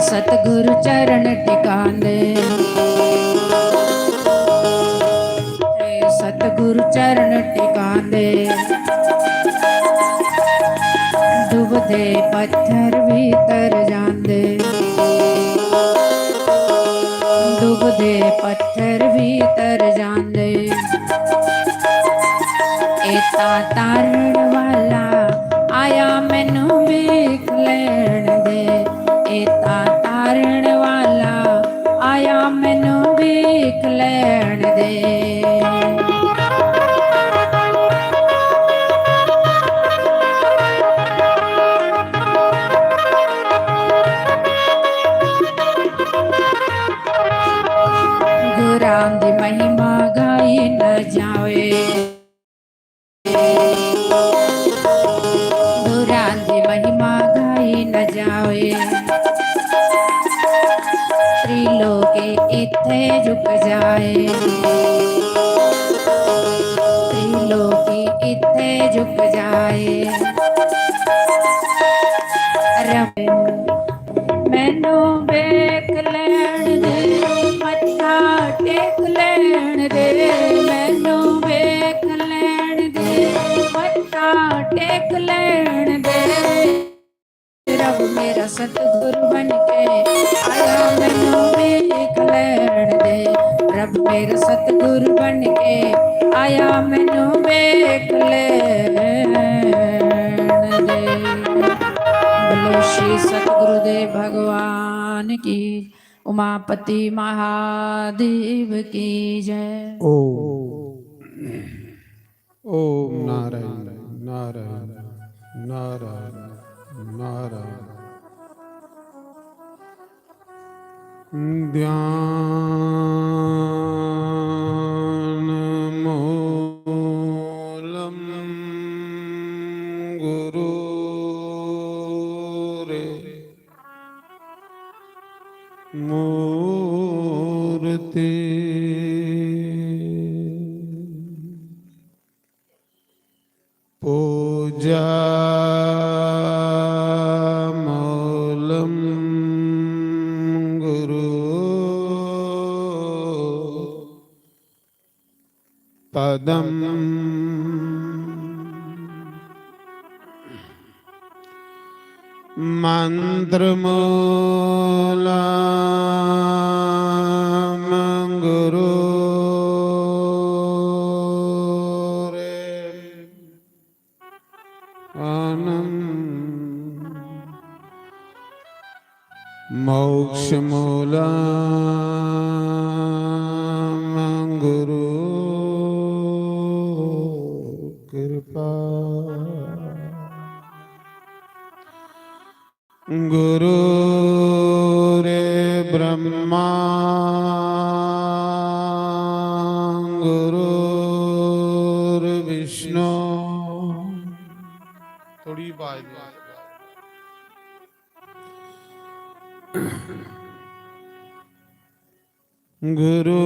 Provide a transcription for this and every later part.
सतगुरु चरण टिकांदे, सतगुरु चरण टिकांदे। डुबदे पत्थर भीतर जांदे, डुबदे पत्थर भीतर जांदे। एता तारण वाला आया मैनू वेख लैण दे, एता तारण वाला आया मैनू वेख लैण दे। गुरां दी महिमा गाई न जावे, गुरां दी महिमा गाई न जावे। त्रिलोके इत्थे झुक जाए, त्रिलोकी इत्थे झुक जाए। मैनू वेख लैण दे, मत्था टेक लैण दे। मैनू वेख लैण दे, मत्था टेक लैण दे। रब मेरा सतगुरु बन के आया मैनू वेख लैण दे, रब मेरा सतगुरु बन के आया मैनू वेख लैण दे। बोलो श्री सतगुरुदेव भगवान की, उमापति महादेव की जय। ओम नारायण नारायण नारायण नारायण। ध्यान मूलम गुरु रे मूर्ति। पूजा मूलम गुरु पदम। मंत्र मूलम गुरु मोक्ष मूलम गुरु कृपा। गुरु रे ब्रह्मा गुरु विष्णु। थोड़ी बात गुरु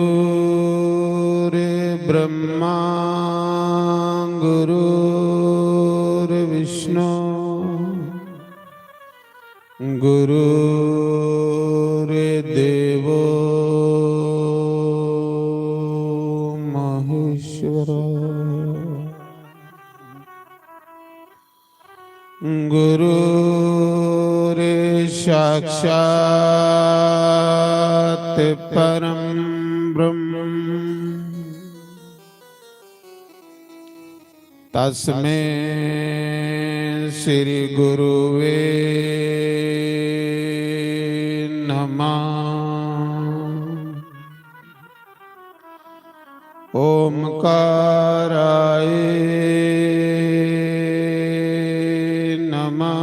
रे ब्रह्मा गुरु विष्णु गुरु रे देवो महेश्वर। गुरु रे साक्षात् परम ब्रह्म। तस्मै श्री गुरुवे नमः। ओमकाराय नमः।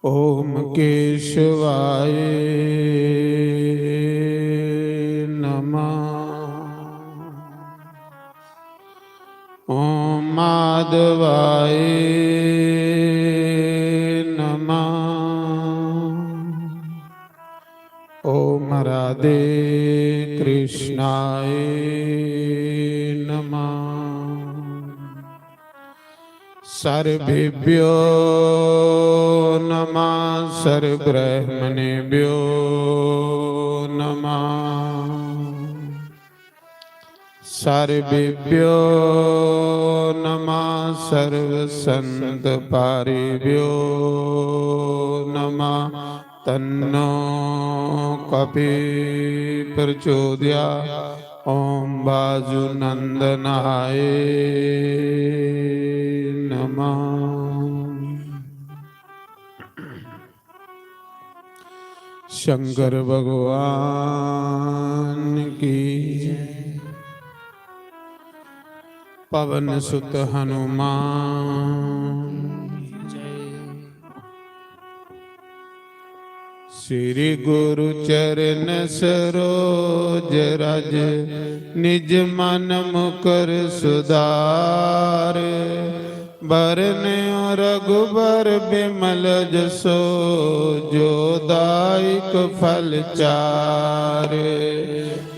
ओम केशवाय ओम माधवाय नमः। ओम राधे कृष्णाय नमः। सर्वेभ्यो नमः सर्वब्रह्मणेभ्यो नमः सर्वेभ्यो नमः सर्वसंतपारेभ्यो नमः तन्नो कपि प्रचोदयात् ओम बाजुनंदनाय नमः। शंकर भगवान की पवन सुत हनुमान श्री गुरु चरण सरोज रज निज मन मुकर सुधार बरन्यो रघुबर बिमल जसो जो दायक फल चार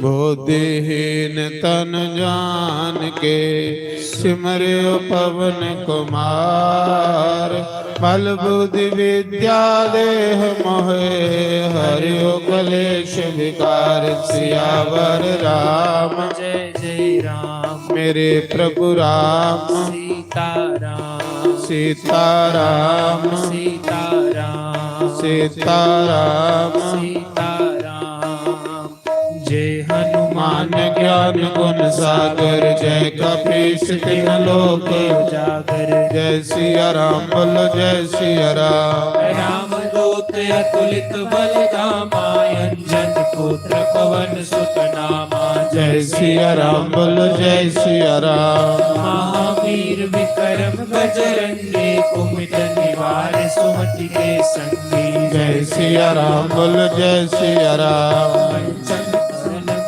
बोधिहीन तन जान के सिमर्यो पवन कुमार बल बुद्धि विद्या देह मोहे हरियो कलेश विकार सियावर राम जय जय राम मेरे प्रभु राम सीताराम सीताराम सीताराम सीताराम सीताराम जय हनुमान मान ज्ञान गुण सागर जय कपीश तिन लोक जागर जय सिया राम बोलो जय सिया राम राम दूत अतुलित बल धामा अंजन पुत्र पवन सुत नामा जय सिया राम बोलो जय सिया राम महावीर विक्रम बजरंगी कुमित निवार सुमति के संगी जय सिया राम बोलो जय सिया राम कंचन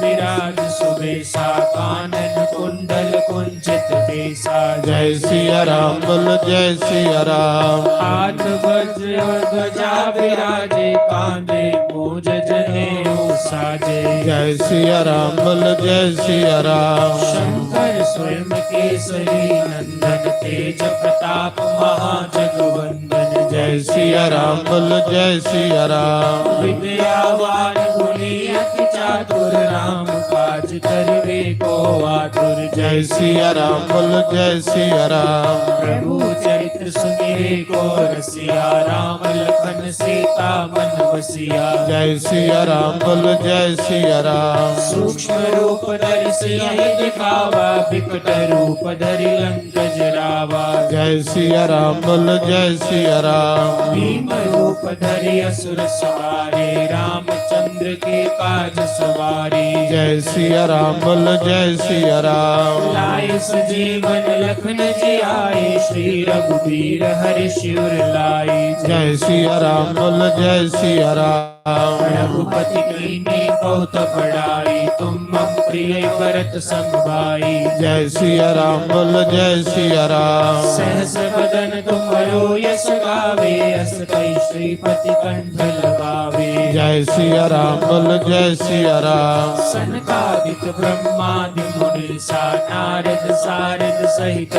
विराज सुबेसा कानन कुंडल कुंचित केसा जय सिया राम बोलो जय सिया राम हाथ वज्र ध्वजा विराजे कांधे मूज जनेऊ साजे जय सिया राम बोलो जय सिया राम शंकर स्वयं केसरी नंदन तेज प्रताप महाजगवंदन जय सिया राम बोलो जय सिया राम विद्यावान गुणी अति चातुर राम काज करवे को आतुर जय सिया राम बोलो जय सिया राम प्रभु चरित्र सुनिए को रसिया राम लखन सीता मन बसिया जय सिया राम बोलो जय सिया राम सूक्ष्म रूप धरि सिंह दिखावा विकट रूप धरि लंक जरावा जय सिया राम बोलो जय सिया राम भीम रूप धरि असुर सवारे रामचंद्र के काज सवारे जय सिया राम बोलो जय सिया राम लाए सजीवन लखन जियाए श्री रघुबीर हरि शिवर लाए जय सिया राम बोलो जय सिया राम रघुपति कीन्ही बहुत बड़ाई तुम मम प्रिय भरत सम भाई जय सिया राम बोलो जय सिया राम सहस बदन तुम्हारो यश गावे अस कई श्रीपति कंठ लगावे जय सिया राम बोलो जय सिया राम सनकादिक ब्रह्मादि मुनीसा नारद सारद सहित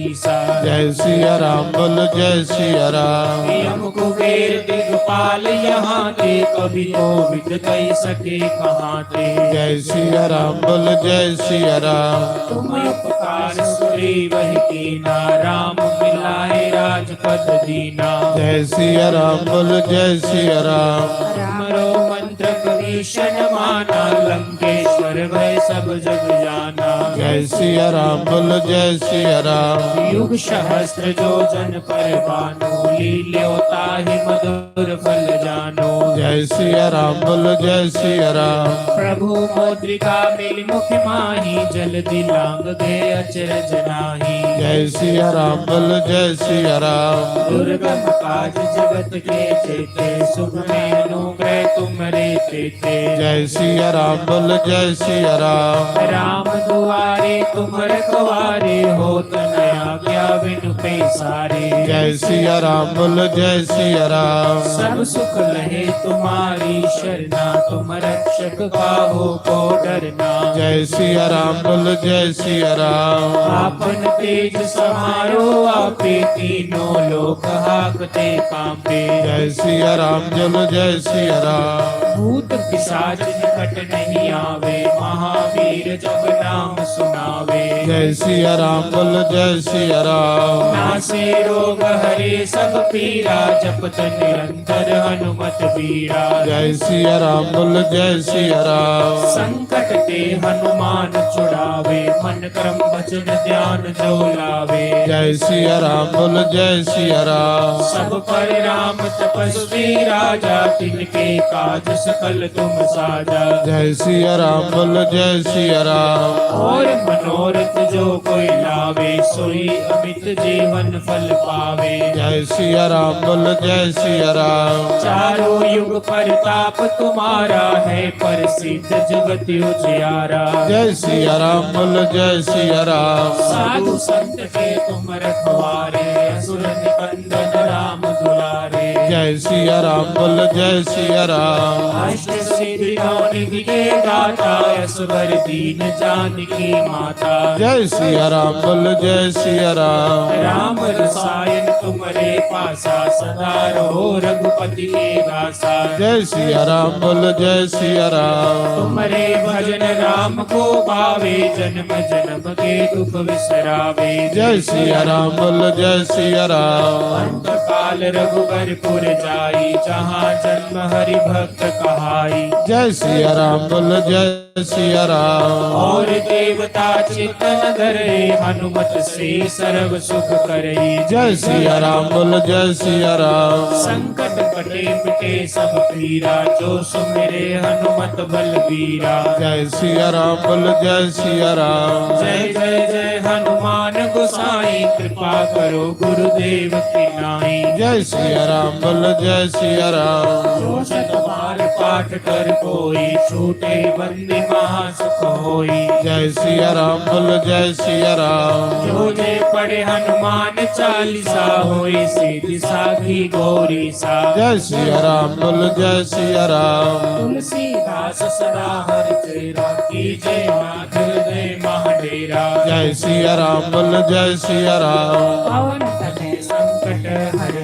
ईसा जय सिया राम बोलो जय सिया राम यम कुबेर दिगपाल यहाँ ते कभी कोविद कही सके कहाँ ते जय सिया राम बोलो जय सिया राम तुम उपकार सुरी वही कीना राम मिलाए राजपद दीना जय सिया राम बोलो जय सिया राम मरो मंत्र भीषण माना लंकेश्वर भय सब जग जाना जय सिया राम बोलो जय सिया राम युग सहस्त्र जो जन पर भानु लील्योता ही मधुर फल जानो जय सिया राम बोलो जय सिया राम प्रभु मुद्रिका मिली मुख माही जल दिलांग गए अचरज नाही जय सिया राम बोलो जय सिया राम दुर्गम काज जगत के जेते शुभ में अनुग्रह तुम्हारे तेते जय सिया राम बोलो जय सिया राम राम दुआरे तुम रखवारे होत नया क्या बिनु आपे सारे। जय सिया राम बोल जय सिया राम। सब सुख लहे तुम्हारी शरणा, तुम रक्षक काहू को डरना। जय सिया राम बोल जय सिया राम। आपन तेज समारो आपे, तीनों लोक हाकते कांपे। जय सिया राम बोल जय सिया राम। भूत पिशाच निकट नहीं आवे, महावीर जब नाम सुनावे। जय सिया राम बोल जय सिया राम। नासे रोग हरे सब पीरा, जपत निरंतर हनुमत बीरा। जय सिया राम बोल जय सिया राम। संकट ते हनुमान छुड़ावे, मन क्रम वचन ध्यान जो लावे। जय सिया राम बोल जय सिया राम। सब पर राम तपस्वी राजा, तिनके काज सकल तुम साजा। जय सिया राम बोल जय सिया राम। और मनोरथ जो कोई लावे, सोई अमित जीवन फल पावे। जय सिया राम बोल जय सिया राम। चारों युग परताप तुम्हारा है, प्रसिद्ध जगत उजियारा। जय सिया राम बोल जय सिया राम। साधु संत के तुम रखवारे, असुर निकंदन राम दुलारे। जय सिया राम बोल जय सिया राम। अष्ट सिद्धि नौ निधि के दाता, असवर दीन जानकी माता। जय सिया राम बोल जय सिया राम। राम रसायन तुम्हारे पासा, सदा रहो रघुपति के दासा। जय सिया राम बोल जय सिया राम। तुम्हारे भजन राम को पावे, जन्म जन्म के दुख विसरावे। जय सिया राम बोल जय सिया राम। अंत काल रघुबरपुर जाई, जहाँ जन्म हरि भक्त कहाई। जय सिया राम बोल जय सिया राम। और देवता चितन धरे, हनुमत से सर्व सुख करे। जय सिया राम बोल जय सिया राम। संकट कटे मिटे सब पीरा, जो सुमिरे हनुमत बलबीरा। जय सिया राम बोल जय सिया राम। जय जय जय हनुमान गोसाई, कृपा करो गुरुदेव की नाई। जय सिया राम बोल जय सिया राम। जो शतबार पाठ कर कोई, छूटे बंदी महासुख होई। जय सिया राम बोल जय सिया राम। जो जे पढ़े हनुमान चालीसा, होई सीधी साखी गौरी सा। जय सिया राम बोल जय सिया राम। तुलसीदास सदा हर चेरा, कीजे नाथ हृदय महाडेरा। जय सिया राम बोल जय सिया राम। पवन तनय संकट हर,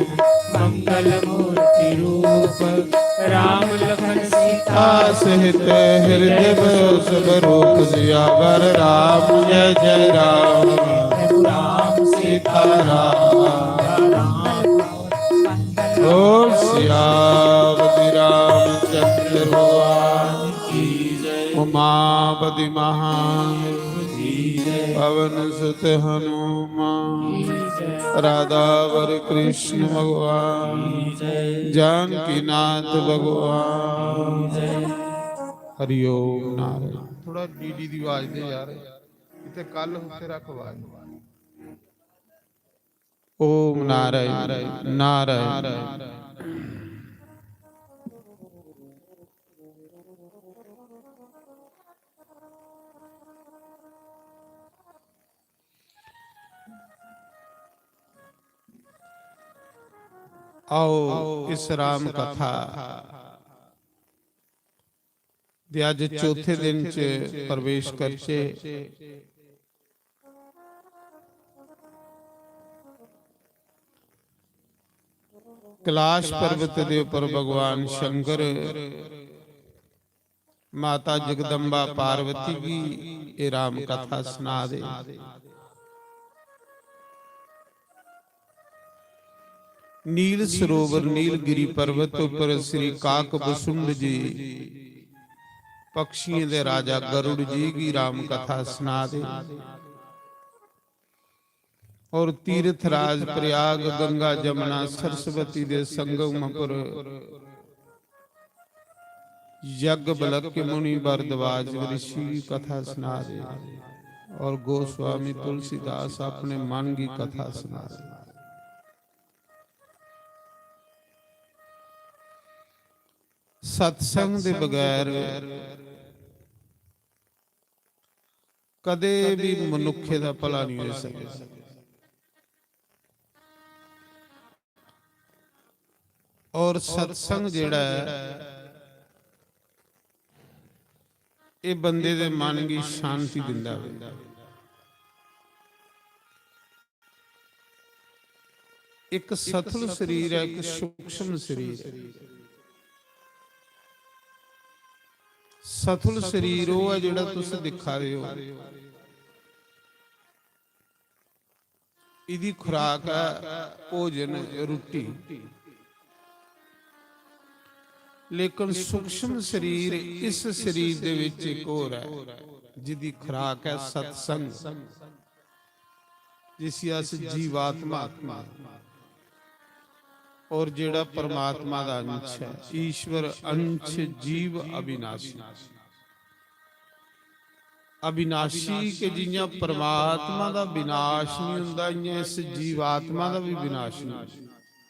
मंगल मूर्ति रूप। राम लखन सीता सहित हृदय सब रूप सियावर राम। जय जय राम। राम सीता राम। ओम सियावति रामचंद्र भगवान की जय। उमापति महान जय पवन सुत हनुमान। राधावर कृष्ण भगवान। जानकी नाथ भगवान। हरिओम नारायण। थोड़ा डीडी ਦੀ ਆਵਾਜ਼ ਦੇ ਯਾਰ ਇੱਥੇ ਕੱਲ ਉੱਤੇ ਰੱਖ ਆਵਾਜ਼। ਓਮ ਨਾਰਾਇਣ ਨਾਰਾਇਣ। आओ इस राम कथा ਦੇ ਅੱਜ ਚੌਥੇ ਦਿਨ ਚ ਪ੍ਰਵੇਸ਼ ਕਰਚੇ। कैलाश पर्वत ਦੇ ਉੱਪਰ भगवान शंकर माता जगदम्बा पार्वती की ये राम कथा सुना दे। नील सरोवर नीलगिरी पर्वत पर श्री काक बसुंड जी पक्षियों दे राजा गरुड़ जी की राम कथा सुना दे। और तीर्थराज प्रयाग गंगा जमुना सरस्वती दे संगम पर यज्ञ बलक के मुनि भरद्वाज ऋषि कथा सुना दे। और गोस्वामी तुलसीदास अपने मन की कथा सुना दे। सत्संग दे बगैर कदे भी मनुखे दा भला नहीं हो सकता। और सत्संग जिहड़ा है ये बंदे दे मन की शांति दिंदा है। एक सथल शरीर है, एक सूक्ष्म शरीर है। सथल शरीर वो है जिहड़ा तुसीं दिखा रहे हो, इहदी खुराक है भोजन रोटी। लेकिन सूक्ष्म शरीर इस शरीर दे विच एक होर है जिहदी खुराक है सत्संग, जिसी अस जीवात्मा और जेड़ा परमात्मा दा अंश है, ईश्वर अंश जीव अविनाशी। अविनाशी के जियां परमात्मा दा विनाश नहीं हुंदा, इयां इस जीवात्मा दा भी विनाश नहीं,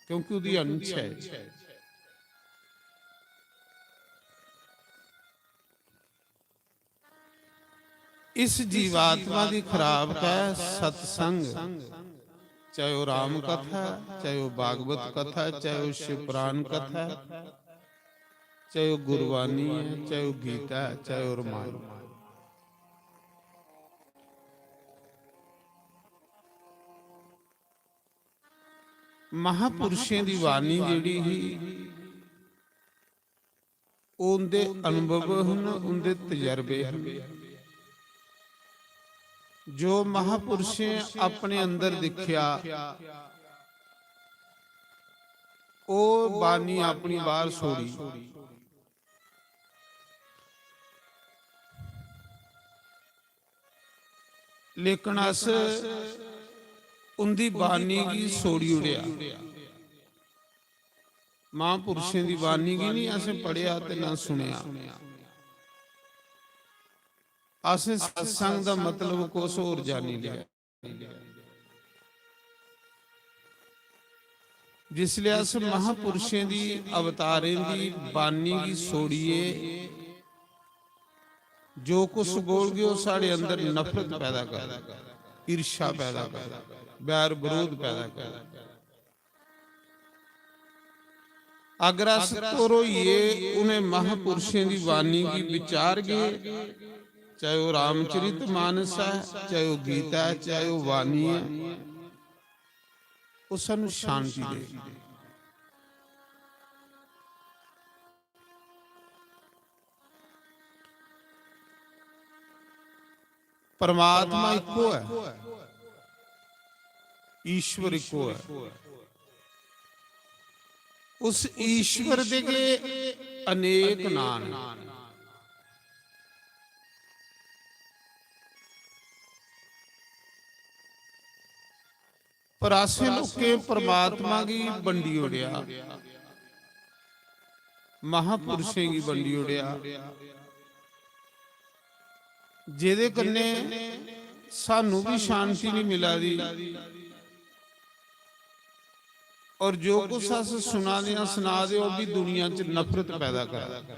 क्योंकि उहदी अंश है। इस जीवात्मा की खुराक है सत्संग, चाहे वो राम कथा है, चाहे वो भागवत कथा है, चाहे वो शिवपुराण कथा है, चाहे वो गुरबानी है, चाहे वो गीता है, चाहे वो रामायण। महापुरुषों की वाणी जिहड़ी ही उनके अनुभव हन, उनके तजर्बे हन। जो महापुरुषें अपने अंदर दिखिया वो बानी अपनी बाहर छोड़ी। लेकिन अस उनकी बानी की सोड़ी उड़िया, महापुरुषों की बानी की नहीं असें पढ़िया ते ना सुनिया। असें सत्संग का मतलब कुछ होर जानी लिया। जिसलिए अस महापुरुषों की अवतारें की बानी की सोड़िए, जो कुछ बोल गए वो साढ़े अंदर नफरत पैदा कर, ईर्ष्या पैदा कर, बैर विरोध पैदा कर। अगर अस तोरोइए उन्हें महापुरुषों की वाणी की विचार गए, चाहे वो रामचरित मानस है, चाहे वो गीता है, चाहे वो वाणी है, वो सानू शांति दे। परमात्मा इको है, ईश्वर इको है। उस ईश्वर दे अनेक नाम, पर आसे लोके परमात्मा की बंडी उड़िया, महापुरुषों की बंडी उड़िया, जेदे कन्ने सानू भी शांति नहीं मिला दी। और जो कुछ अस सुना दिया सुना दे वो भी दुनिया च नफरत पैदा कर।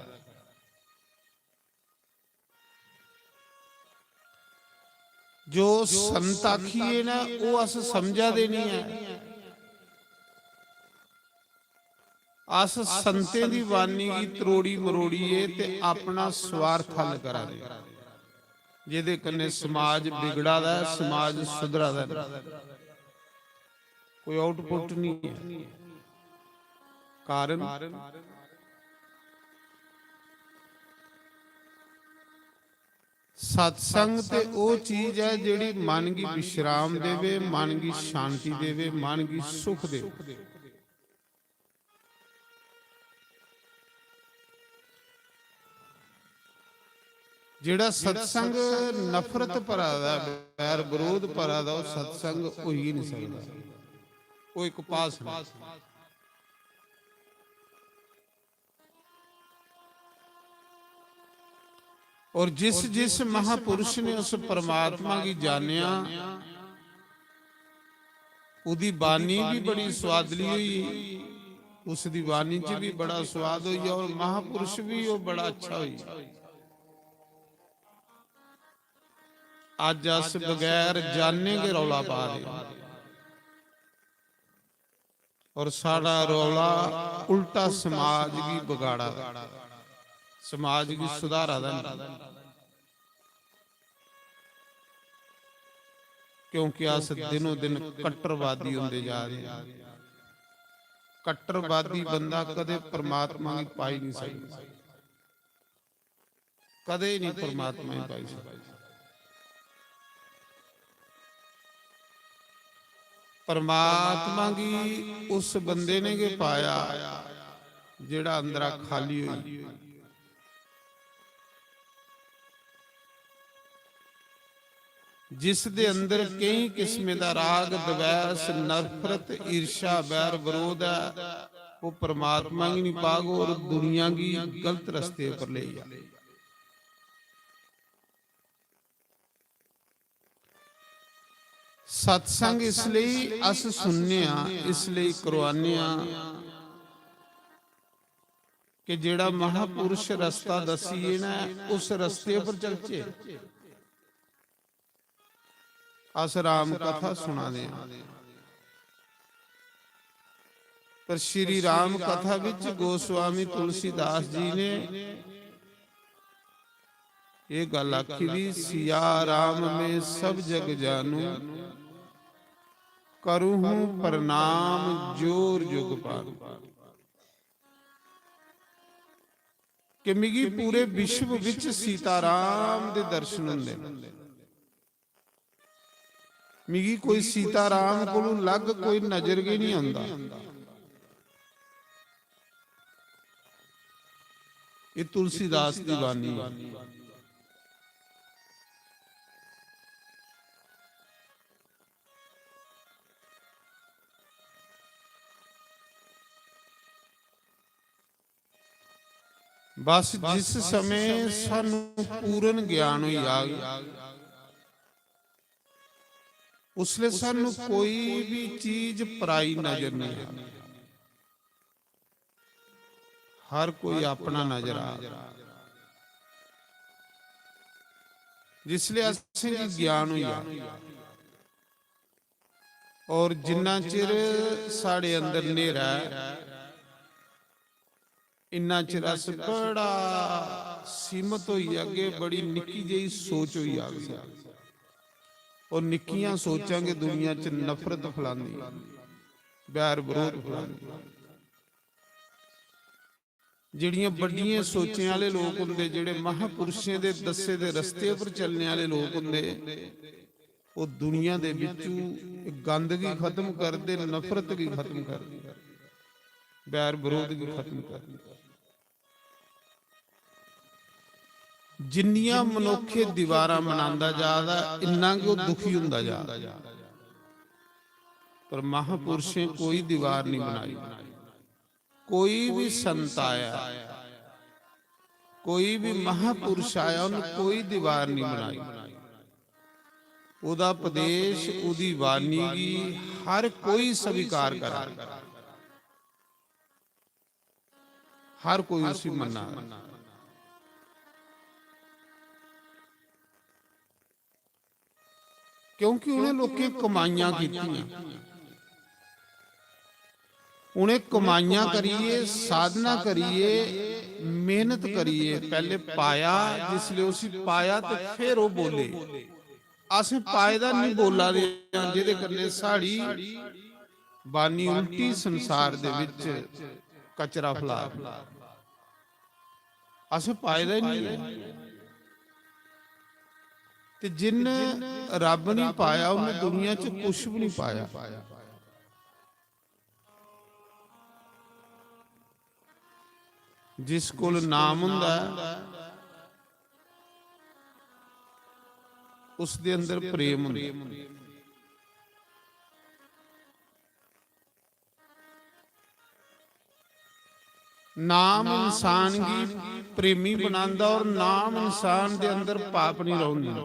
जो संत आखिए ना वो अस समझा दे नहीं है। अस संतें दी वाणी की त्रोड़ी मरोड़ीए ते अपना स्वार्थ हल करा दे, जिहदे कन्ने समाज बिगड़ा दा, समाज सुधरा दा, कोई आउटपुट नहीं है। कारण सत्संग ते वो चीज है जिहड़ी मन की विश्राम देवे, मन की शांति देवे, मन की सुख देवे। जिहड़ा सत्संग नफरत भरा दा, बैर विरोध भरा दा, सत्संग हो ही नहीं सकदा। वो एक पास है। और जिस जिस महापुरुष ने उस परमात्मा की जानिया, उदी बानी भी बड़ी स्वादली हुई, उस दी बानी च भी बड़ा स्वाद हुई, और महापुरुष भी वो बड़ा अच्छा हुई। आज अस बगैर जाने के रौला पा रहे, और सारा रौला उल्टा समाज की बिगाड़ा, समाज की सुधारा दा नहीं। क्योंकि अस दिनों दिन कट्टरवादी होंदे जा रहे हैं। कट्टरवादी बंदा कदे परमात्मा की पाई नहीं सकता, कदे नहीं परमात्मा की पाई सकता। परमात्मा की उस बंदे ने के पाया जेड़ा अंदरा खाली हुई, जिस दे अंदर कई किस्म दा राग द्वेष नफरत ईर्षा बैर विरोध है, वो परमात्मा की नहीं पागो और दुनिया की गलत रस्ते पर ले जा। सत्संग इसलिए अस सुनने, इसलिए करवाने कि जेड़ा महापुरुष रस्ता दसीए ना, उस रस्ते पर चलचे। अस राम कथा सुना दे, पर श्री राम कथा विच गोस्वामी तुलसीदास जी ने ये गल आखी भी, सिया राम में सब जग जानू, करूँ प्रणाम जोर जुग पान। कि मिगी पूरे विश्व विच सीताराम दे दर्शन हुंदे, मिगी कोई सीताराम कोलों लग कोई नजर के नहीं आंदा। ये तुलसीदास की बानी है। बस जिस समय सानू पूर्ण ज्ञान हो जाए, उसले सानू कोई भी चीज पराई नजर नहीं आती, हर कोई अपना नजर आ। जिसले असीं ज्ञान हो जाए, और जिन्ना चिर साढ़े अंदर नेरा इन्ना चिर अस बड़ा सीमित होई अगे, बड़ी निक्की जी सोच होई आ गई, और निक्कियां सोचांगे दुनिया च नफरत फैलांदी, बैर विरोध फैलांदी। जिहड़ियां बड़ियां सोचने वाले लोग हुंदे, जिहड़े महापुरुषों दे दसे दे रस्ते पर चलने वाले लोग हुंदे, वो दुनिया दे विचों गंदगी खत्म करदे, नफरत की खत्म करदे, बैर विरोध की खत्म करदे। जिन्नियां मनुखे दीवारां बनांदा जादा, इन्ना कि वो दुखी हुंदा जादा। पर महापुरुषें कोई दीवार नहीं बनाई। कोई भी संत आया, कोई भी महापुरुष आया, उन्हें कोई दीवार नहीं बनाई। उदा उपदेश, उदी वाणी की हर कोई स्वीकार करा, हर कोई उसी मन्ना। क्योंकि उन्हें लोकें कमाइयां कीतियां, उन्हें कमाइयां करिए, साधना करिए, मेहनत करिए, पहले पाया, जिसले उसी पाया तो फिर वो बोले। असें पाए दा नहीं बोला रहे, जिहदे कन्नै साड़ी बानी उल्टी संसार दे विच कचरा फैला। असें पाए दा नहीं है। ते जिन रब नहीं पाया, उन्हें दुनिया च कुछ भी नहीं पाया। जिस कोल नाम हुंदा उस दे अंदर प्रेम हुंदा। नाम इंसान की प्रेमी बनांदा, और नाम इंसान दे अंदर पाप नहीं रहुंदा।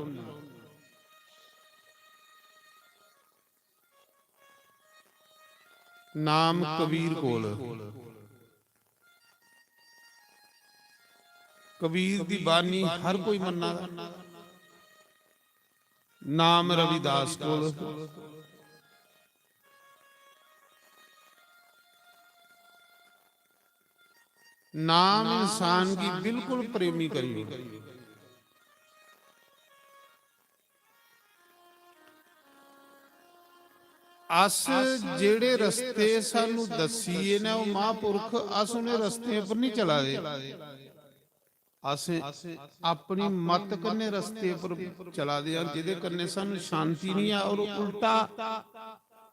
नाम कबीर कोल, कबीर दी बानी हर कोई मन्ना। नाम रविदास कोल, नाम इंसान की बिल्कुल प्रेमी करियो। अस जेड़े रस्ते सानू दसीए ने वो महापुरख अस उन्हें रस्ते पर नहीं चला दे, अस अपनी मत कन्ने रस्ते पर चला दे जिदे कन्ने सानू शांति नहीं है और उल्टा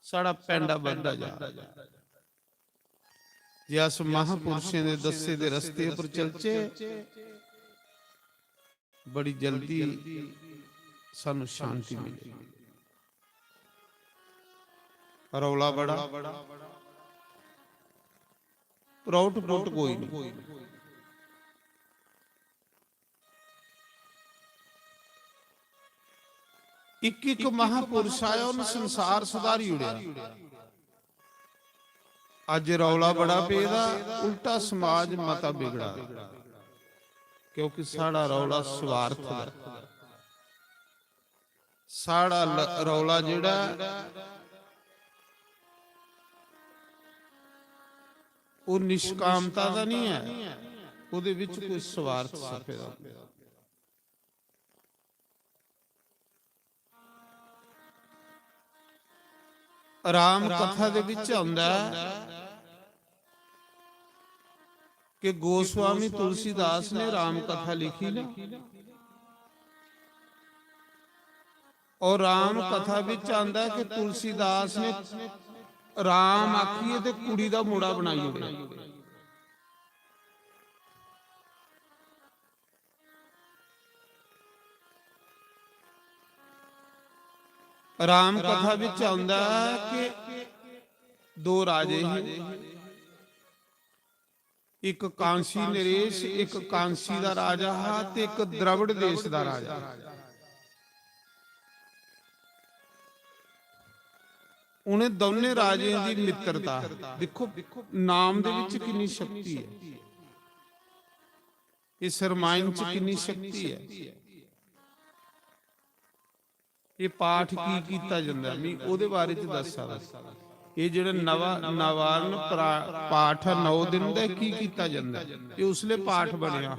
साड़ा पैंडा बढ़ता जा रहा। जे अस महापुरुषों के दसे दे रस्ते पर चलचे बड़ी जल्दी सानू शांति मिलेगी। रौला बड़ा प्रौट पुट कोई नहीं। एक एक महापुरुष आया उन संसार सुधारी उड़िया। अज रौला बड़ा पेदा उल्टा समाज मता बिगड़ा, क्योंकि साड़ा रौला स्वार्थ है। साड़ा रौला जिहड़ा वो निष्कामता का नहीं है, उहदे विच कोई स्वार्थ छुपा। राम कथा दे विच आउंदा कि गोस्वामी तुलसीदास ने राम कथा लिखी ना, और राम कथा विच आंदा कि तुलसीदास ने राम आखिए ते कुड़ी दा मुड़ा बनाई होवे। राम कथा विच आंदा कि दो राजे हैं, एक कांसी नरेश, एक कांसी दा राजा है ते एक द्रविड़ देश दा राजा। उन्हें दोने राजे की मित्रता देखो, नाम दे विच कितनी शक्ति है, इस रामायण च कितनी शक्ति है। ये पाठ की कीता जांदा मैं ओदे बारे च दस्सा। ये जेड़ा नवान पाठ है 9 दिन दा की कीता जांदा, ये उसले पाठ बनया।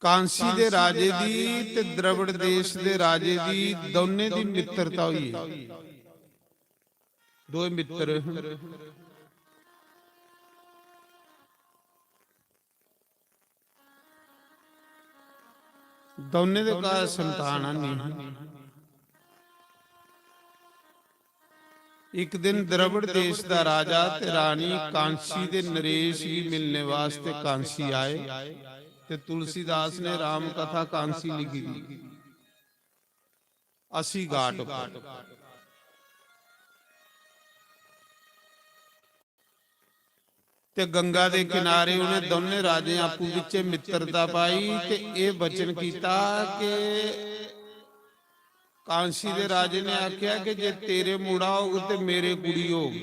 कांसी दे राजे दी ते द्रविड़ देश दे राजे दी दोने दी मित्रता हुई है। दो मित्र दोने दे का संतान नहीं। एक दिन द्रविड़ देश दा राजा ते रानी कांसी दे नरेश भी मिलने वास्ते कांसी आए ते तुलसीदास ने राम कथा कांसी लिखी थी। असी घाट पर ते गंगा दे किनारे उन्हें दोने राजे आपू विचे मित्रता पाई ते ये वचन कीता कि कांसी दे राजे ने आख्या कि जे तेरे मुड़ा होग ते मेरे कुड़ी होगी।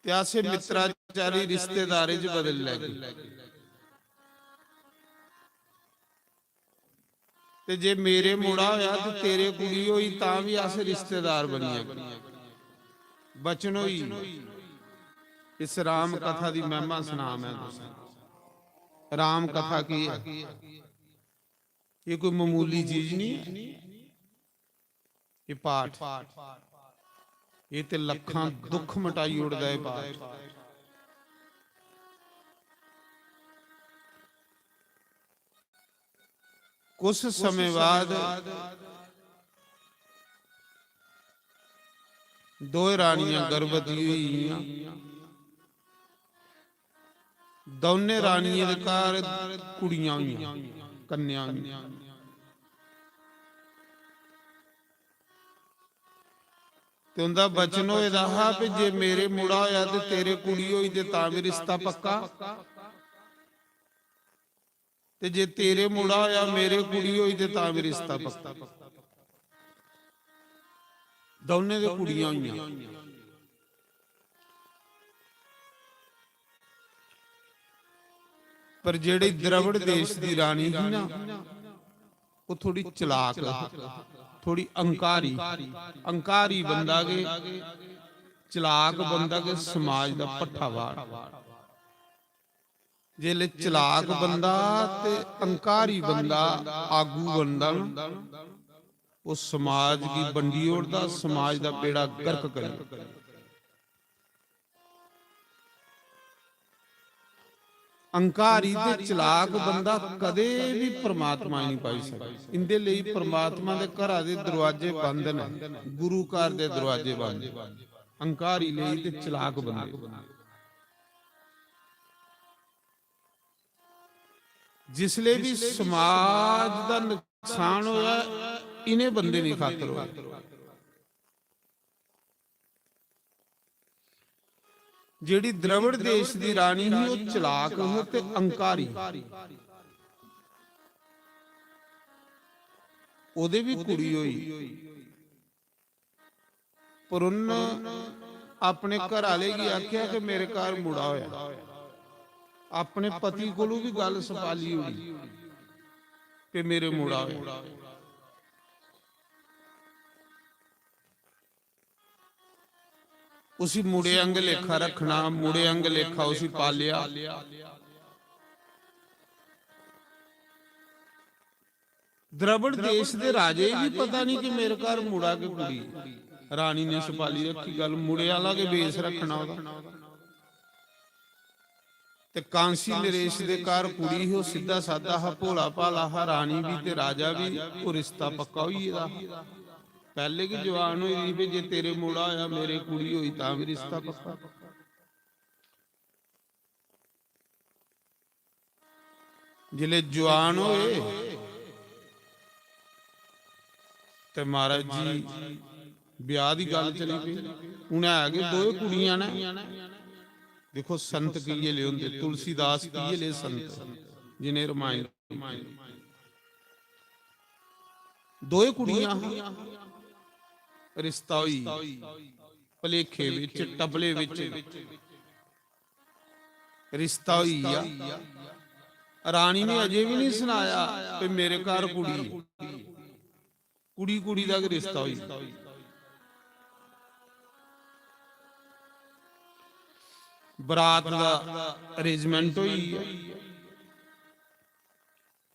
त्यासे मित्राचारी रिश्तेदारी च बदल लगी ते जे मेरे मुड़ा होया ते तेरे कुड़ी होई तां भी अस रिश्तेदार बनिया। बचन होई। इस राम कथा दी महिमा सुना मैं तुसें। राम कथा की है, ये कोई मामूली चीज नहीं है। ये पाठ ये ते लखां दुख मिटाई उड़दा है पाठ। कुछ समय बाद दो रानियां गर्भवती हुई। दोने रानियां दे घर कुड़ियां हुई, कन्या हुई। ते उनदा बचन होए रहा कि जे मेरे मुड़ा होया ते तेरे कुड़ी होई ते तां भी रिश्ता पक्का, ते जे तेरे मुड़ा होया मेरे कुड़ी होई ते तां भी रिश्ता पक्का। दोने दे कुड़ियां हुई। पर जेड़ी द्रविड़ देश दी रानी ही ना, वो थोड़ी चलाक थोड़ी अंकारी बंदा के चलाक बंदा के समाज का पट्ठावाड़। जेले चलाक बंदा ते अंकारी बंदा आगू बनदा ना, वो समाज की बंडी ओढ़दा, समाज का बेड़ा गर्क करे। अंकारी ते चलाक बंदा कदे भी परमात्मा नहीं पाई सकदा। इंदे लई परमात्मा दे घरां दे दरवाजे बंद ने, गुरु घर दे दरवाजे बंद। अंकारी लई ते चलाक बंदे। जिसले भी समाज दा नुकसान होया, इन्हें बंदे नहीं खातर होया। ਜਿਹੜੀ द्रविड़ देश की रानी ही वो चलाक हो ते अंकारी, ओदे भी कुड़ी होई, पर उन्होंने अपने घर वाले की आख्या कि मेरे घर मुड़ा होया। अपने पति कोलों भी गल सपाली हुई कि मेरे मुड़ा होया। उसी मुड़े अंग लेखा रखना, मुड़े अंग लेखा उसी पालिया। द्रविड़ देश के राजे भी पता नहीं कि मेरे घर मुड़ा के कुड़ी। रानी ने सपाली रखी गल मुड़े वाला के बेस रखना ओदा। ते कांसी नरेश दे घर कुड़ी हो, सीधा साधा हा, भोला भाला हा। रानी भी ते राजा भी, वो रिश्ता पक्का हुई दा। पहले की जवान हुई भी जे तेरे मुड़ा होया, मेरे कुड़ी हुई तां भी रिश्ता पक्का। जिले जवान होए ते महाराज जी ब्याह की गल चली पई। उन्हें आगे दो कुड़ियां ने, देखो संत किए ले होंदे, तुलसीदास किए ले संत जिन्हें रामायण। दो कुड़ियां रिश्ता हुई भलेखे विच, टबले विच रिश्ता हुई आ। रानी ने अजे भी नहीं सुनाया कि मेरे घर कुड़ी, कुड़ी कुड़ी दा रिश्ता हुई। बरात दा अरेंजमेंट हुई,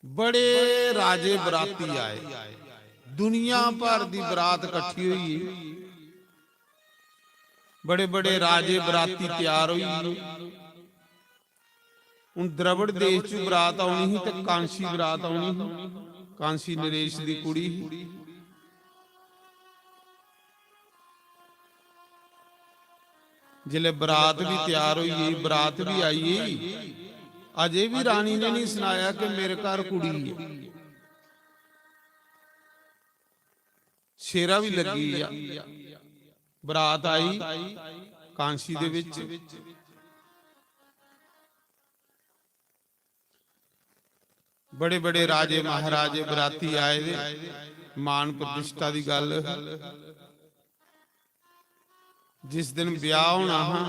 बड़े राजे बराती आए, दुनिया भर की बरात इकट्ठी हुई। बड़े बड़े राजे बराती तैयार हुई। हुण द्रविड़ देश च बरात आउणी ही ते कांसी बरात आउणी ही, कांसी नरेश दी कुड़ी ही। जिले बरात भी तैयार हुई, बरात भी आई, अजे भी रानी ने नहीं सुनाया कि मेरे घर कुड़ी है। शेरा भी लगी आ। बरात आई कांसी दे विच, बड़े बड़े राजे महाराजे बराती आए दे, मान प्रतिष्ठा की गल। जिस दिन ब्याह होना हा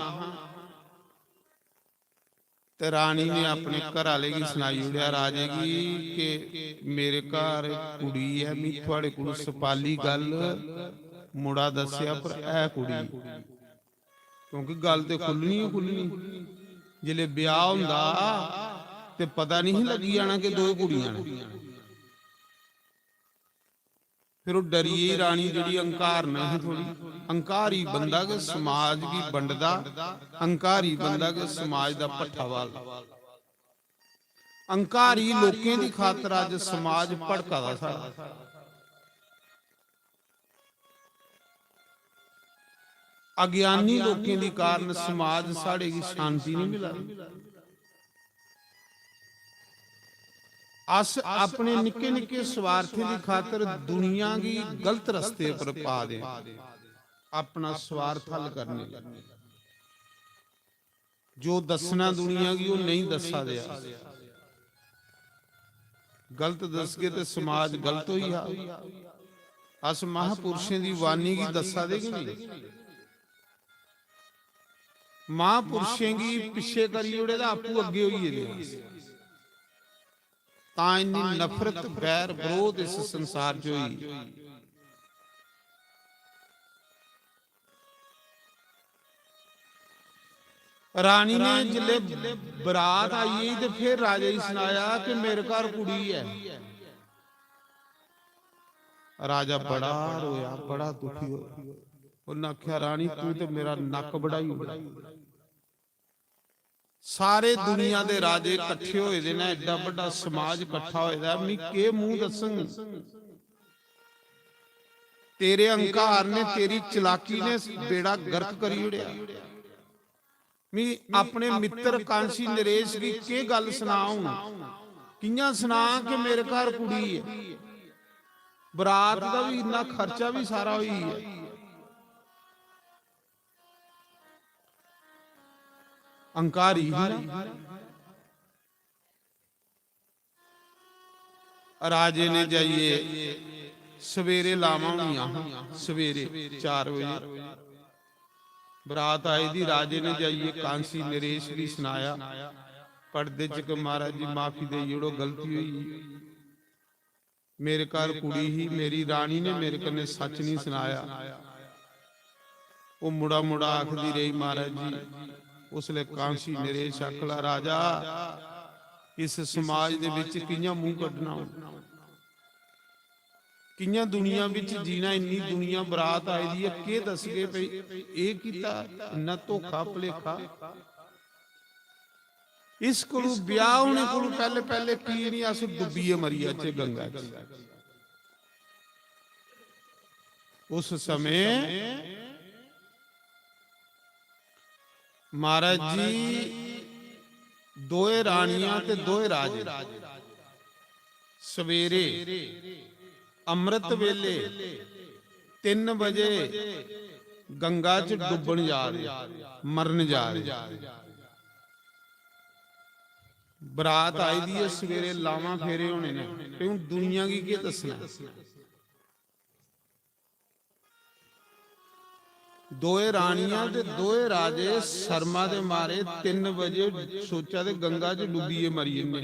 ते रानी ने अपने घर वाले की सुनाई उड़िया राजे की कि मेरे घर कुड़ी है, मैं थोड़े को सपाली गल मुड़ा दसिया पर ऐ कुड़ी, क्योंकि गल तो खुलनी ही खुलनी। जिले ब्याह हुंदा ते पता नहीं लगी जाना कि दो कुड़ियां ने। फिर वो डरिए रानी जी अंकार नहीं, थोड़ी अंकारी बंदा के समाज की बंडदा, अंकारी बंदा के समाज का पट्ठावाल, अंकारी लोकें की खातर अज समाज भड़का दा सारा। अज्ञानी लोकें की कारण समाज साढ़े की शांति नहीं मिला। अस अपने निके निके स्वार्थी की खातर दुनिया की गलत रस्ते पर पा दे, अपना स्वार्थ हल करने लगे। जो दसना दुनिया की वो नहीं दसा दिया, गलत दस के तो समाज गलत हो ही। अस महापुरुषों की वाणी की दसा दे कि नहीं, महापुरुषों की पिछे करी उड़े आपू अगे होइए। इन्नी नफरत बैर विरोध इस संसार च हुई रानी ने जिले बरात आई तो फिर राजे सुनाया कि मेरे घर कुड़ी है। राजा बड़ा रोया, बड़ा दुखी होया। उन्हें आख्या रानी तू तो मेरा नक बढ़ाई उड़ा। सारे दुनिया दे राजे इकट्ठे होए दे ने, एडा बड़ा समाज इकट्ठा होया, मैं के मुंह दसां। तेरे अहंकार ने, तेरी चलाकी ने बेड़ा गर्क करी उड़िया। मैं अपने मित्र कांसी नरेश की के गल सुनाऊं, कियां सुना कि मेरे घर कुड़ी है। बरात का भी इन्ना खर्चा भी सारा हुई है। अंकारी राजे ने जाइए सवेरे लावां होइयां, सवेरे 4 बजे बरात आई दी। राजे ने जाइए कांसी नरेश भी सुनाया पर्दे च कि महाराज जी माफी दे जड़ो, गलती हुई, मेरे घर कुड़ी ही, मेरी रानी ने मेरे कन्ने सच नहीं सुनाया। वो मुड़ा मुड़ा आखदी रही महाराज जी। उसले कांसी नरेश आखला राजा इस समाज दे विच कियां मुंह कढना, कियां दुनिया विच जीना। इन्नी दुनिया बरात आई दी है, के दस गए भई ये कीता, इन्ना धोखा भलेखा। इस कोलू ब्याह होने कोलू पहले पहले की नहीं अस डुबीए मरिया च गंगा च। उस समय महाराज जी दोए रानियां ते दोए राजे सवेरे अमृत वेले 3 बजे गंगा च डुबन जा रहे, मरन जा रहे। बरात आई दी है सवेरे, लावां फेरे होने ने, क्यों दुनिया की के दसना। दोए रानियां ते दोए राजे शर्मा दे मारे 3 बजे सोचा ते गंगा च डुबीए मरी ने।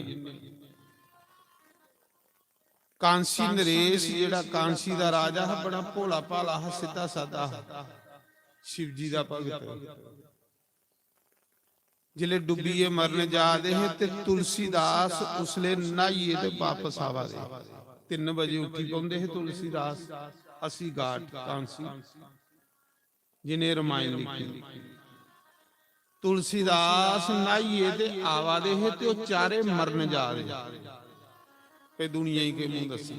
कांसी नरेश जेड़ा कांसी दा राजा है, बड़ा भोला भाला है, सीधा सादा शिव जी दा भगत। जिले डुबीए मरने जा दे है ते तुलसीदास उसले नहाइए ते वापस आवा दे। 3 बजे उठी पौंदे है तुलसीदास। असी घाट कांसी जिन्हें रामायण लिखी। तुलसीदास नहाइए ते आवा दे है ते चारे मरन जा रहे पे दुनिया ही के मुंह दसी।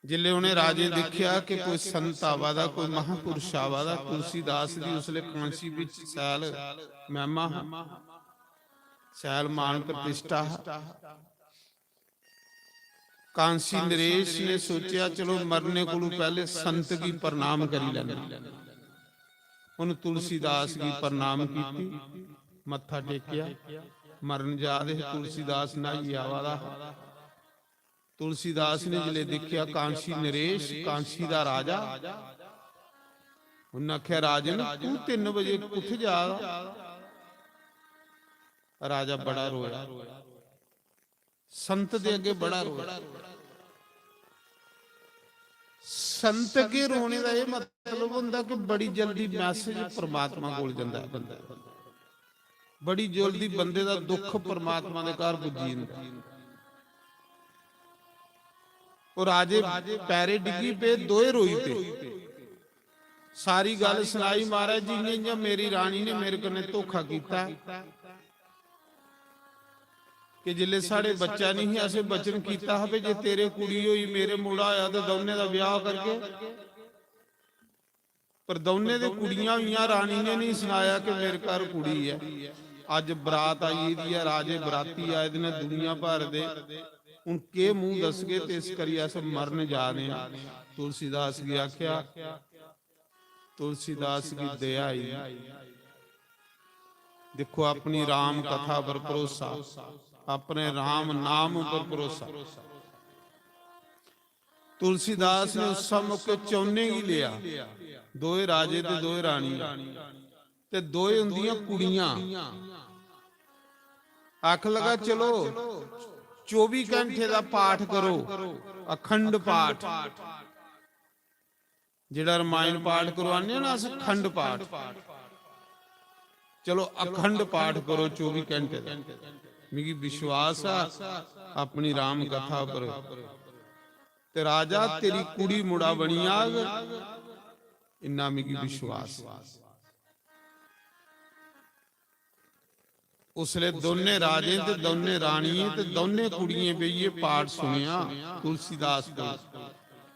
जिले उन्हें राजे देखिया कि कोई संत आवा दा, कोई महापुरुष आवा दा। तुलसीदास दी उसले कांसी विच सैल महिमा, सैल मान प्रतिष्ठा। कांसी नरेश ने सोचा चलो मरने को पहले संत की प्रणाम करी लेना। उन्हें तुलसीदास की प्रणाम की, मत्था टेकिया, मरन जा रहे। तुलसीदास नहाई आवा दा। तुलसीदास ने जिले देखिया कांसी नरेश कांसी दा राजा, उन्हें आख्या राजन तू 3 बजे कुत्थे जा। राजा बड़ा रोया, संत दे अगे बड़ा रोया। संत के रोने का यह मतलब होंदा कि बड़ी जल्दी मैसेज परमात्मा कोल जांदा है बंदा, बड़ी जल्दी बंदे दा दुख परमात्मा दे घर पुजी जांदा। और राजे पैरे डिगी पे दोए रोई पे, सारी गल सुनाई महाराज जी ने। मेरी रानी ने मेरे कन्ने धोखा कीता कि जिले साढ़े बच्चा नहीं असे बचन कीता है जे तेरे कुड़ी हुई मेरे मुड़ा होया तो दोने दा ब्याह करके। पर दोने दे कुड़ियां हुई, रानी ने नहीं सुनाया कि मेरे घर कुड़ी है। अज बरात आई दी है, राजे बराती आए ने दुनिया भर दे, उनके मुंह दस गए तो इस करिए अस मरन जा रहे हैं। तुलसीदास की आख्या, तुलसीदास की दया आई। देखो अपनी राम कथा पर भरोसा, अपने राम नाम पर भरोसा। तुलसीदास ने उस मौके चौने ही लिया, दोए राजे ते दोए रानी ते दोए उन्दियां कुड़ियां। आख लगा चलो 24 घंटे का पाठ करो, अखंड पाठ। ਜਿਹੜਾ ਰਮਾਇਣ ਪਾਠ ਕਰਵਾਉਂਦੇ ਹੋ ਨਾ, ਅਖੰਡ ਪਾਠ, ਚਲੋ ਅਖੰਡ ਪਾਠ ਕਰੋ 24 ਘੰਟੇ ਦਾ। ਮੈਨੂੰ ਵਿਸ਼ਵਾਸ ਆ ਆਪਣੀ ਰਾਮ ਕਥਾ ਪਰ, ਤੇ ਰਾਜਾ ਤੇਰੀ ਕੁੜੀ ਮੁੰਡਾ ਬਣੀ ਆਗ, ਇੰਨਾ ਮੈਨੂੰ ਵਿਸ਼ਵਾਸ। ਉਸਲੇ ਦੋਨੇ ਰਾਜੇ ਤੇ ਦੋਨੇ ਰਾਣੀਏ ਤੇ ਦੋਨੇ ਕੁੜੀਆਂ ਬਈਏ ਪਾਠ ਸੁਣਿਆ ਤੁਲਸੀਦਾਸ ਦਾ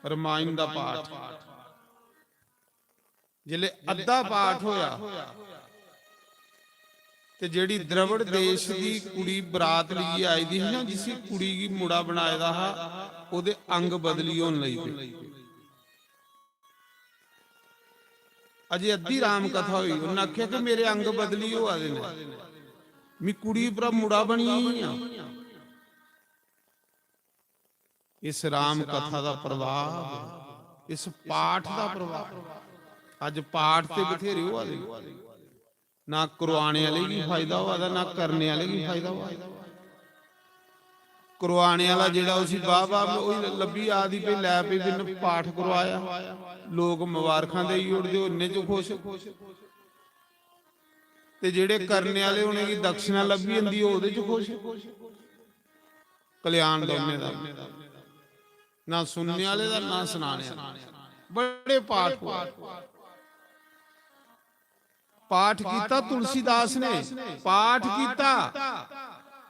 ਰਮਾਇਣ ਦਾ ਪਾਠ। ਜਿਲੇ ਅੱਧਾ ਪਾਠ ਹੋਇਆ ਤੇ ਜਿਹੜੀ ਦਰਵੜ ਦੇਸ਼ ਦੀ ਕੁੜੀ ਬਰਾਤ ਲਈ ਆਈ ਦੀ ਸੀ ਨਾ, ਜਿਸ ਕੁੜੀ ਦੀ ਮੁੰਡਾ ਬਣਾਇਆ ਦਾ ਉਹਦੇ ਅੰਗ ਬਦਲੀ ਹੋਣ ਲਈ ਪਈ। ਅਜੇ ਅੱਧੀ ਰਾਮ ਕਥਾ ਹੋਈ, ਉਹਨਾਂ ਆਖਿਆ ਕਿ ਮੇਰੇ ਅੰਗ ਬਦਲੀ ਹੋ ਆਦੇ ਨੇ, ਮੈਂ ਕੁੜੀ ਪਰ ਮੁੰਡਾ ਬਣੀ ਆ। ਇਸ ਰਾਮ ਕਥਾ ਦਾ ਪ੍ਰਭਾਵ, ਇਸ ਪਾਠ ਦਾ ਪ੍ਰਭਾਵ। ਅੱਜ ਪਾਠ ਤੇ ਬਥੇਰੇ ਹੋ ਆਦੇ, ਨਾ ਕਰਵਾਣੇ ਵਾਲੇ ਵੀ ਫਾਇਦਾ ਹੋਦਾ, ਨਾ ਕਰਨੇ ਵਾਲੇ ਵੀ ਫਾਇਦਾ ਹੋਦਾ। ਕਰਵਾਣੇ ਵਾਲਾ ਜਿਹੜਾ ਉਸੇ ਬਾਬਾ ਉਹੀ ਲੱਭੀ ਆਦੀ ਪਈ ਲੈ ਪਈ ਬਿਨ ਪਾਠ ਕਰਵਾਇਆ, ਲੋਕ ਮੁਬਾਰਕਾਂ ਦੇ ਹੀ ਉੜਦੇ, ਉਹਨੇ ਚ ਖੁਸ਼। ਤੇ ਜਿਹੜੇ ਕਰਨੇ ਵਾਲੇ ਉਹਨੇ ਕੀ ਦਕਸ਼ਨਾ ਲੱਭੀ ਜਾਂਦੀ, ਉਹਦੇ ਚ ਖੁਸ਼। ਕਲਿਆਣ ਦੋਨੇ ਦਾ, ਨਾ ਸੁਣਨੇ ਵਾਲੇ ਦਾ ਨਾ ਸੁਣਾਣੇ ਵਾਲੇ। ਬੜੇ ਪਾਠ ਪਾਠ ਕੀਤਾ ਤੁਲਸੀਦਾਸ ਨੇ, ਪਾਠ ਕੀਤਾ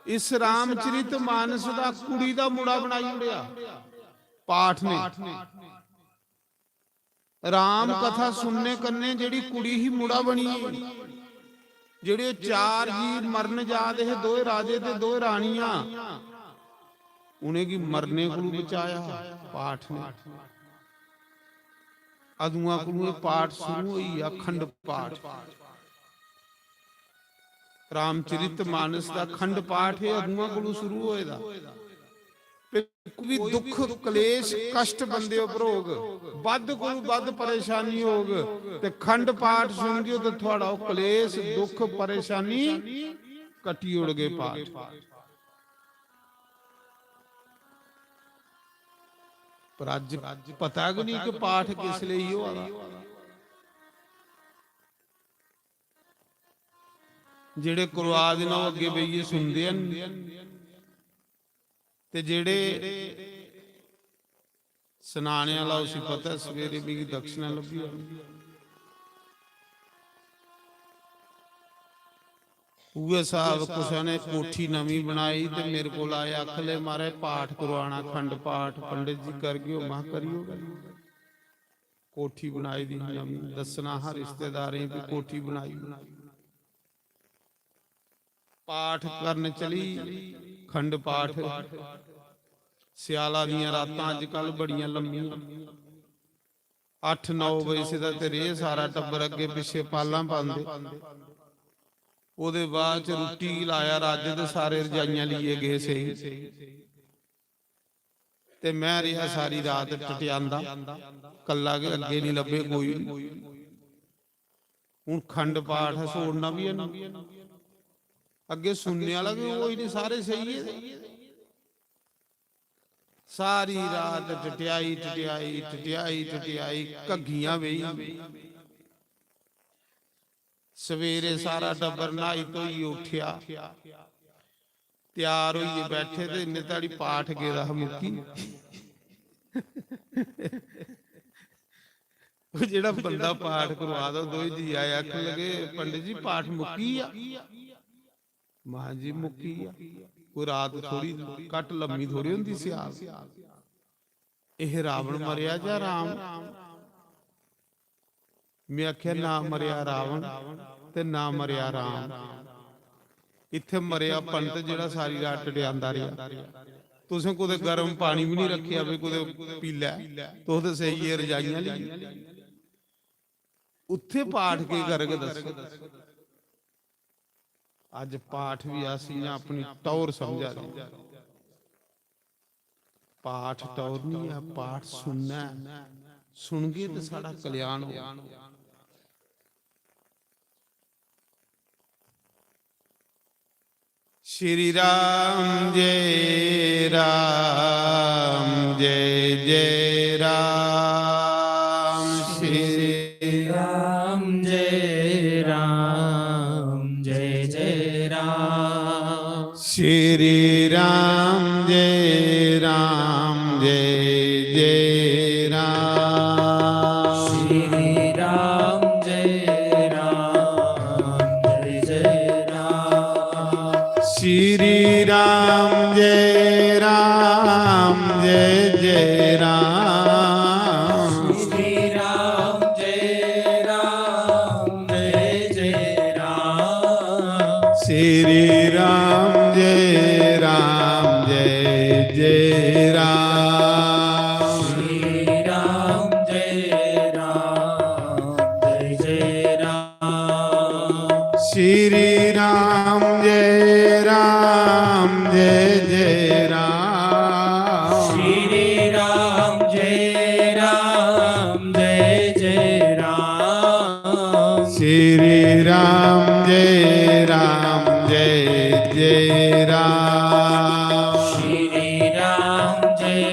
ਇਸ ਰਾਮਚਰਿਤ ਮਾਨਸ ਦਾ, ਕੁੜੀ ਦਾ ਮੁੰਡਾ ਬਣਾਈ ਉੜਿਆ ਪਾਠ ਨੇ। ਰਾਮ ਕਥਾ ਸੁਣਨੇ ਕੰਨੇ ਜਿਹੜੀ ਕੁੜੀ ਹੀ ਮੁੰਡਾ ਬਣੀ। ਜਿਹੜੇ ਚਾਰ ਜੀ ਮਰਨ ਜਾਦੇ ਹੈ, ਦੋਏ ਰਾਜੇ ਤੇ ਦੋਏ ਰਾਣੀਆਂ, ਉਹਨੇ ਕੀ ਮਰਨੇ ਕੋਲੋਂ ਬਚਾਇਆ ਪਾਠ ਨੇ। ਅਦੂਆਂ ਕੋਲੋਂ ਪਾਠ ਸ਼ੁਰੂ ਹੋਈ, ਅਖੰਡ ਪਾਠ। ਰਾਮਚਰਿਤ ਮਾਨਸ ਦਾ ਅਖੰਡ ਪਾਠ ਹੈ, ਅਦੂਆਂ ਕੋਲੋਂ ਸ਼ੁਰੂ ਹੋਏਦਾ। ਵੀ ਦੁੱਖ ਕਲੇਸ਼ ਕਸ਼ਟ ਬੰਦੇ ਉਪਰੋਗ, ਵੱਧ ਕੋਲ ਵੱਧ ਪਰੇਸ਼ਾਨੀ ਹੋਗ, ਤੇ ਖੰਡ ਪਾਠ ਸੁਣ ਦਿਓ ਤੇ ਤੁਹਾਡਾ ਉਹ ਕਲੇਸ਼ ਦੁੱਖ ਪਰੇਸ਼ਾਨੀ ਕੱਟੀ ਉੜ ਗਏ ਪਾਠ। ਪਰ ਅੱਜ ਪਤਾ ਕਿ ਨਹੀਂ ਕਿ ਪਾਠ ਕਿਸ ਲਈ ਹੋ ਆਦਾ। ਜਿਹੜੇ ਕਰਵਾ ਦੇ ਨਾਲ ਅੱਗੇ ਬਈਏ ਸੁਣਦੇ ਹਨ, ਤੇ ਜਿਹੜੇ ਸੁਣਾਣੇ ਵਾਲਾ ਉਸੇ ਪਤਾ ਸਵੇਰੇ ਵੀ ਦਕਸ਼ਨਾ ਲੱਭੀ ਹੋਣੀ। ਪੂਏ ਸਾਹਿਬ ਕੁਛ ਨੇ ਕੋਠੀ ਨਵੀਂ ਬਣਾਈ ਤੇ ਮੇਰੇ ਕੋਲ ਆਏ, ਅੱਖ ਲੈ ਮਾਰੇ ਪਾਠ ਕਰਵਾਣਾ ਖੰਡ ਪਾਠ, ਪੰਡਿਤ ਜੀ ਕਰ ਗਿਓ, ਮਾਂ ਕਰਿਓ। ਕੋਠੀ ਬਣਾਈ ਦੀ ਨਵੀਂ, ਦੱਸਣਾ ਹਰ ਰਿਸ਼ਤੇਦਾਰੇ ਵੀ ਕੋਠੀ ਬਣਾਈ। ਪਾਠ ਕਰਨ ਚਲੀ ਖੰਡ ਪਾਠ। ਸਿਆਲਾ ਦੀਆਂ ਰਾਤਾਂ ਅੱਜ ਕੱਲ ਬੜੀਆਂ ਲੰਮੀਆਂ, 8-9 ਵਜੇ ਦਾ ਤੇ ਰੇ ਸਾਰਾ ਟੱਬਰ ਅੱਗੇ ਪਿੱਛੇ ਪਾਲਾਂ ਪਾਉਂਦੇ। ਉਹਦੇ ਬਾਅਦ ਚ ਰੋਟੀ ਲਾਇਆ ਰੱਜ ਤੇ ਸਾਰੇ ਰਜਾਈਆਂ ਲਈਏ ਗਏ ਸਹੀ। ਤੇ ਮੈਂ ਰਿਹਾ ਸਾਰੀ ਰਾਤ ਟਟਿਆਂਦਾ ਕੱਲਾ, ਕੇ ਅੱਗੇ ਨਹੀਂ ਲੱਭੇ ਕੋਈ। ਹੁਣ ਖੰਡ ਪਾਠ ਸੋੜਨਾ ਵੀ ਇਹਨੂੰ, ਅੱਗੇ ਸੁਣਨੇ ਵਾਲਾ ਵੀ ਕੋਈ ਨਹੀਂ, ਸਾਰੇ ਸਹੀ ਹੈ। ਸਾਰੀ ਰਾਤ ਟਟਿਆਈ ਟਟਿਆਈ ਟਟਿਆਈ ਟਟਿਆਈ, ਘੱਗੀਆਂ ਵਹੀ। ਸਵੇਰੇ ਸਾਰਾ ਟੱਬਰ ਨਹਾਈ ਧੋਈ ਉੱਠਿਆ, ਤਿਆਰ ਹੋਈਏ ਬੈਠੇ ਤੇ ਇੰਨੇ ਤਾੜੀ ਪਾਠ ਗੇਰਾ ਮੁੱਕੀ। ਉਹ ਜਿਹੜਾ ਬੰਦਾ ਪਾਠ ਕਰਵਾ ਦੋ, ਦੋਈ ਜੀ ਆਏ ਆਖਣ ਲੱਗੇ ਪੰਡਿਤ ਜੀ ਪਾਠ ਮੁੱਕੀ ਆ। ਮਾਂ ਜੀ ਮੁੱਕੀ ਆ, ਕੋਈ ਰਾਤ ਥੋੜੀ ਘੱਟ ਲੰਮੀ ਥੋੜੀ ਹੁੰਦੀ ਸਿਆਲ। ਇਹ ਰਾਵਣ ਮਰਿਆ ਜਾਂ ਰਾਮ? ਮੈਂ ਆਖਿਆ ਨਾ ਮਰਿਆ ਰਾਵਣ ਤੇ ਨਾ ਮਰਿਆ ਰਾਮ, ਇੱਥੇ ਮਰਿਆ ਪੰਡਤ ਜਿਹੜਾ ਸਾਰੀ ਰਾਤ ਟਟਿਆਂਦਾ ਰਿਹਾ। ਤੁਸੀਂ ਕੋਈ ਗਰਮ ਪਾਣੀ ਵੀ ਨਹੀਂ ਰੱਖਿਆ ਵੀ ਕੋਈ ਪੀ ਲੈ, ਤੋ ਤੇ ਸਹੀ ਰਜਾਈਆਂ ਲਈ ਉੱਥੇ ਪਾਠ ਕੇ ਕਰਕੇ ਦੱਸੋ। ਅੱਜ ਪਾਠ ਵੀ ਅਸੀਂ ਆਪਣੀ ਟੌਰ ਸਮਝਾ ਦੇ। ਪਾਠ ਟੌਰ ਨਹੀਂ ਆ, ਪਾਠ ਸੁਣਨਾ, ਸੁਣ ਕੇ ਤੇ ਸਾਡਾ ਕਲਿਆਣ ਹੋ। श्री राम जय जय जय राम। राम। श्री राम जय राम, श्री राम जय राम, जय जय राम। श्री राम जय राम, जय जय राम। श्री राम जय राम, जय जय राम। श्री राम जय राम, जय जय राम। श्री राम जय राम, जय जय राम। श्री राम जय राम, जय जय राम। श्री राम जय राम, जय जय राम। श्री राम जय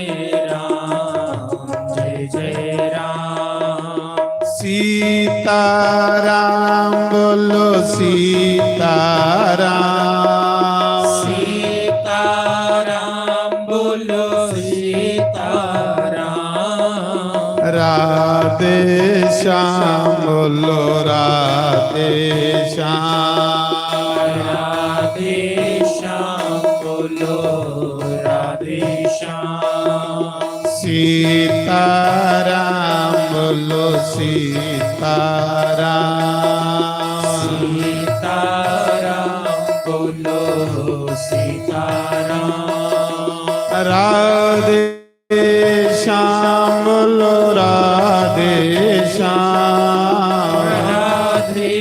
राम, जय जय राम। सीताराम बोलो सीताराम। सीताराम बोलो सीताराम। राधे श्याम बोलो राधे श्याम। राधे श्याम बोलो राधे श्याम। सीताराम बोलो सीताराम। सीताराम बोलो सीताराम। राधे श्याम बोलो राधे श्याम। राधे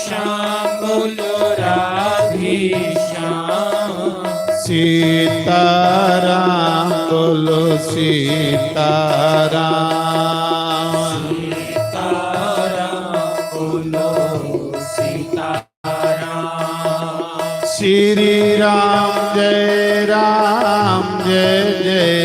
श्याम बोलो राधे श्याम। सीताराम बोलो सीताराम। सीताराम बोलो सीताराम। श्री राम जय राम, जय जय